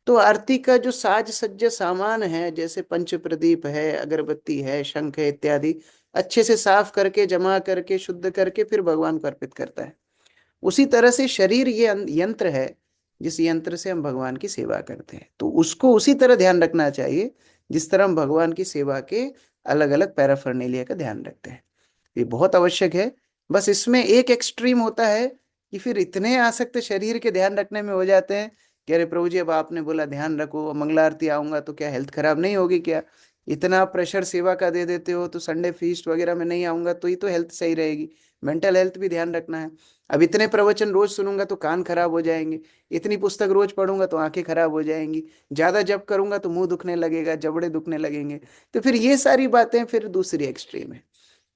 तो आरती का जो साज सज्जा सामान है, जैसे पंच प्रदीप है, अगरबत्ती है, शंख है इत्यादि, अच्छे से साफ करके, जमा करके, शुद्ध करके फिर भगवान को अर्पित करता है। उसी तरह से शरीर ये यंत्र है, जिस यंत्र से हम भगवान की सेवा करते हैं, तो उसको उसी तरह ध्यान रखना चाहिए जिस तरह हम भगवान की सेवा के अलग अलग पैराफर्नेलिया का ध्यान रखते हैं। ये बहुत आवश्यक है। बस इसमें एक एक्सट्रीम होता है कि फिर इतने आसक्त शरीर के ध्यान रखने में हो जाते हैं कि अरे प्रभु जी, अब आपने बोला ध्यान रखो, मंगला आरती आऊंगा तो क्या हेल्थ खराब नहीं होगी क्या? इतना आप प्रेशर सेवा का दे देते हो, तो संडे फीस्ट वगैरह में नहीं आऊंगा तो ही तो हेल्थ सही रहेगी। मेंटल हेल्थ भी ध्यान रखना है। अब इतने प्रवचन रोज सुनूंगा तो कान खराब हो जाएंगे, इतनी पुस्तक रोज पढ़ूंगा तो आंखें खराब हो जाएंगी, ज्यादा जप करूंगा तो मुंह दुखने लगेगा, जबड़े दुखने लगेंगे। तो फिर ये सारी बातें फिर दूसरी एक्सट्रीम है।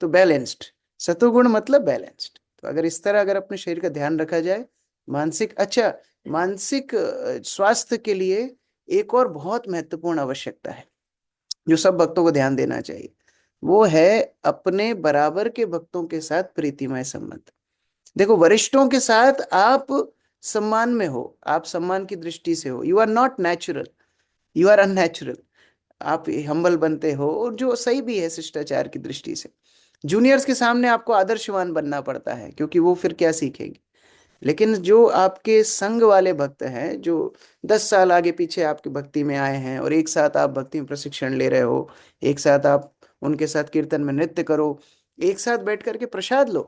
तो बैलेंस्ड, सतुगुण मतलब बैलेंस्ड। तो अगर इस तरह अगर अपने शरीर का ध्यान रखा जाए, मानसिक, अच्छा, मानसिक स्वास्थ्य के लिए एक और बहुत महत्वपूर्ण आवश्यकता है जो सब भक्तों को ध्यान देना चाहिए, वो है अपने बराबर के भक्तों के साथ प्रीतिमय संबंध। देखो, वरिष्ठों के साथ आप सम्मान में हो, आप सम्मान की दृष्टि से हो, you are not natural, you are unnatural, आप हम्बल बनते हो, और जो सही भी है शिष्टाचार की दृष्टि से। जूनियर्स के सामने आपको आदर्शवान बनना पड़ता है, क्योंकि वो फिर क्या सीखेंगे। लेकिन जो आपके संग वाले भक्त हैं, जो 10 साल आगे पीछे आपकी भक्ति में आए हैं, और एक साथ आप भक्ति में प्रशिक्षण ले रहे हो, एक साथ आप उनके साथ कीर्तन में नृत्य करो, एक साथ बैठ करके प्रसाद लो।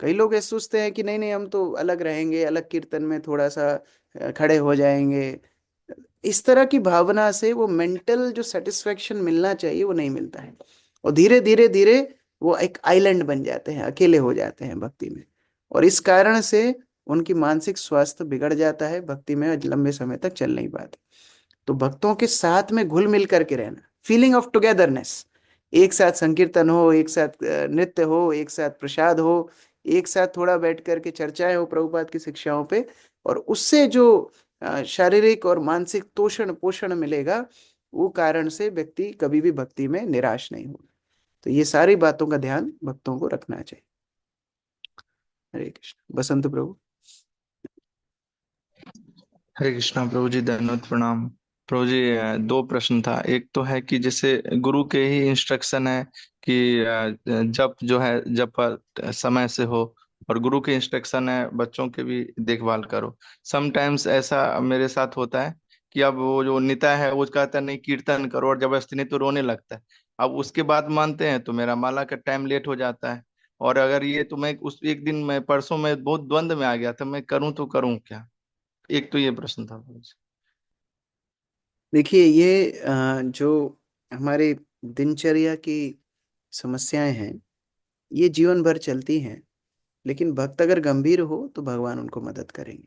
कई लोग ऐसे सोचते हैं कि नहीं नहीं, हम तो अलग रहेंगे, अलग कीर्तन में थोड़ा सा खड़े हो जाएंगे। इस तरह की भावना से वो मेंटल जो सेटिस्फेक्शन मिलना चाहिए वो नहीं मिलता है, और धीरे धीरे धीरे वो एक आइलैंड बन जाते हैं, अकेले हो जाते हैं भक्ति में। और इस कारण से उनकी मानसिक स्वास्थ्य बिगड़ जाता है, भक्ति में लंबे समय तक चल नहीं पाते। तो भक्तों के साथ में घुल मिल करके रहना, फीलिंग ऑफ टुगेदरनेस, एक साथ संकीर्तन हो, एक साथ नृत्य हो, एक साथ प्रसाद हो, एक साथ थोड़ा बैठ करके चर्चाएं हो प्रभुपाद की शिक्षाओं पे, और उससे जो शारीरिक और मानसिक तोषण पोषण मिलेगा, वो कारण से व्यक्ति कभी भी भक्ति में निराश नहीं होगा। तो ये सारी बातों का ध्यान भक्तों को रखना चाहिए। हरे कृष्ण। बसंत प्रभु। हरे कृष्णा प्रभु जी, दंडवत प्रणाम। प्रभु जी, दो प्रश्न था। एक तो है कि जैसे गुरु के ही इंस्ट्रक्शन है कि जप जो है जप समय से हो, और गुरु के इंस्ट्रक्शन है बच्चों के भी देखभाल करो। समटाइम्स ऐसा मेरे साथ होता है कि अब वो जो नेता है वो कहता है नहीं कीर्तन करो, और जबरदस्ती नहीं तो रोने लगता है। अब उसके बाद मानते हैं तो मेरा माला का टाइम लेट हो जाता है। और अगर ये तो मैं उस एक दिन मैं परसों में बहुत द्वंद में आ गया था, मैं करूं तो करूं क्या। एक तो ये प्रश्न था मुझे। देखिए, ये जो हमारे दिनचर्या की समस्याएं हैं, ये जीवन भर चलती हैं। लेकिन भक्त अगर गंभीर हो तो भगवान उनको मदद करेंगे।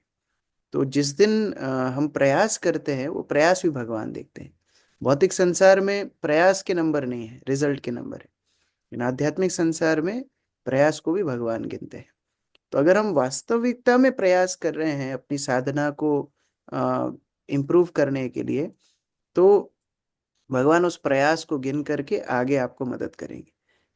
तो जिस दिन हम प्रयास करते हैं, वो प्रयास भी भगवान देखते हैं। भौतिक संसार में प्रयास के नंबर नहीं है, रिजल्ट के नंबर है। लेकिन आध्यात्मिक संसार में प्रयास को भी भगवान गिनते हैं। तो अगर हम वास्तविकता में प्रयास कर रहे हैं अपनी साधना को इम्प्रूव करने के लिए, तो भगवान उस प्रयास को गिन करके आगे आपको मदद करेंगे।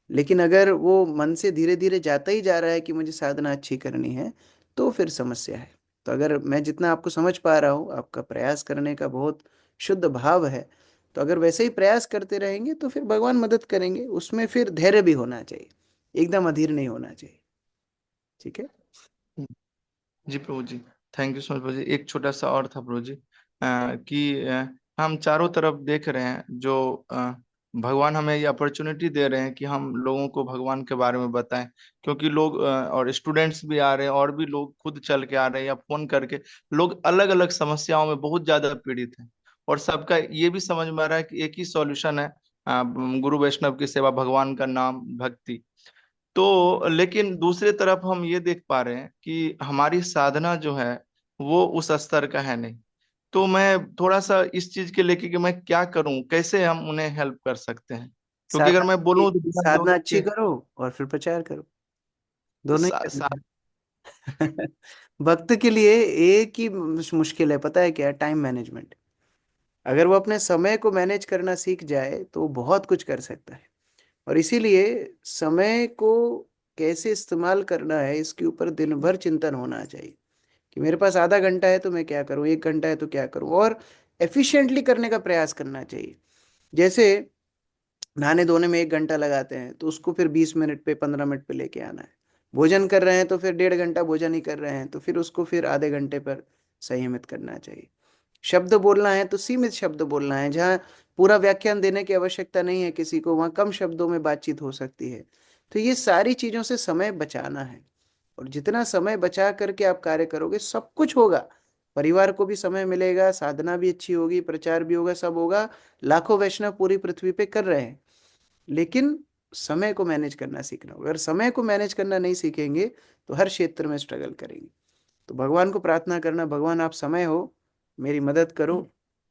लेकिन अगर वो मन से धीरे धीरे जाता ही जा रहा है कि मुझे साधना अच्छी करनी है, तो फिर समस्या है। तो अगर मैं जितना आपको समझ पा रहा हूँ, आपका प्रयास करने का बहुत शुद्ध भाव है। तो अगर वैसे ही प्रयास करते रहेंगे तो फिर भगवान मदद करेंगे। उसमें फिर धैर्य भी होना चाहिए, एकदम अधीर नहीं होना चाहिए। ठीक है। जी प्रभु जी, थैंक यू सो मच प्रभु जी। एक छोटा सा और था प्रभु जी, कि हम चारों तरफ देख रहे हैं जो भगवान हमें ये अपॉर्चुनिटी दे रहे हैं कि हम लोगों को भगवान के बारे में बताएं। क्योंकि लोग और स्टूडेंट्स भी आ रहे हैं, और भी लोग खुद चल के आ रहे हैं या फोन करके। लोग अलग अलग समस्याओं में बहुत ज्यादा पीड़ित हैं, और सबका ये भी समझ में आ रहा है कि एक ही सॉल्यूशन है, गुरु वैष्णव की सेवा, भगवान का नाम, भक्ति। तो लेकिन दूसरे तरफ हम ये देख पा रहे हैं कि हमारी साधना जो है वो उस स्तर का है नहीं। तो मैं थोड़ा सा इस चीज के लेके कि मैं क्या करूं, कैसे हम उन्हें हेल्प कर सकते हैं। क्योंकि अगर साधना मैं बोलूं तो बिना साधना योग अच्छी के करो और फिर प्रचार करो, दोनों ही सा, सा, करना है। भक्त के लिए एक ही मुश्किल है, पता है क्या? Time management. अगर वो अपने समय को मैनेज करना सीख जाए तो वो बहुत कुछ कर सकता है। और इसीलिए समय को कैसे इस्तेमाल करना है, इसके ऊपर दिन भर चिंतन होना चाहिए कि मेरे पास आधा घंटा है तो मैं क्या करूं, 1 घंटा है तो क्या करूं, और एफिशिएंटली करने का प्रयास करना चाहिए। जैसे नहाने धोने में 1 घंटा लगाते हैं, तो उसको फिर 20 मिनट पे, 15 मिनट पे लेके आना है। भोजन कर रहे हैं तो फिर 1.5 घंटा भोजन ही कर रहे हैं, तो फिर उसको फिर आधे घंटे पर संयमित करना चाहिए। शब्द बोलना है तो सीमित शब्द बोलना है, जहाँ पूरा व्याख्यान देने की आवश्यकता नहीं है किसी को, वहाँ कम शब्दों में बातचीत हो सकती है। तो ये सारी चीजों से समय बचाना है। और जितना समय बचा करके आप कार्य करोगे, सब कुछ होगा। परिवार को भी समय मिलेगा, साधना भी अच्छी होगी, प्रचार भी होगा, सब होगा। लाखों वैष्णव पूरी पृथ्वी पे कर रहे हैं, लेकिन समय को मैनेज करना सीखना होगा। अगर समय को मैनेज करना नहीं सीखेंगे तो हर क्षेत्र में स्ट्रगल करेंगे। तो भगवान को प्रार्थना करना, भगवान आप समय हो, मेरी मदद करो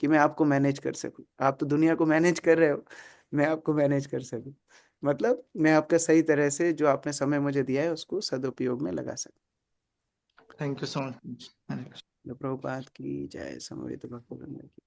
कि मैं आपको मैनेज कर सकूं। आप तो दुनिया को मैनेज कर रहे हो, मैं आपको मैनेज कर सकूं, मतलब मैं आपका सही तरह से जो आपने समय मुझे दिया है उसको सदुपयोग में लगा सकूं। Thank you so much. Prabhupada की जय। समवेत भक्तवृंद की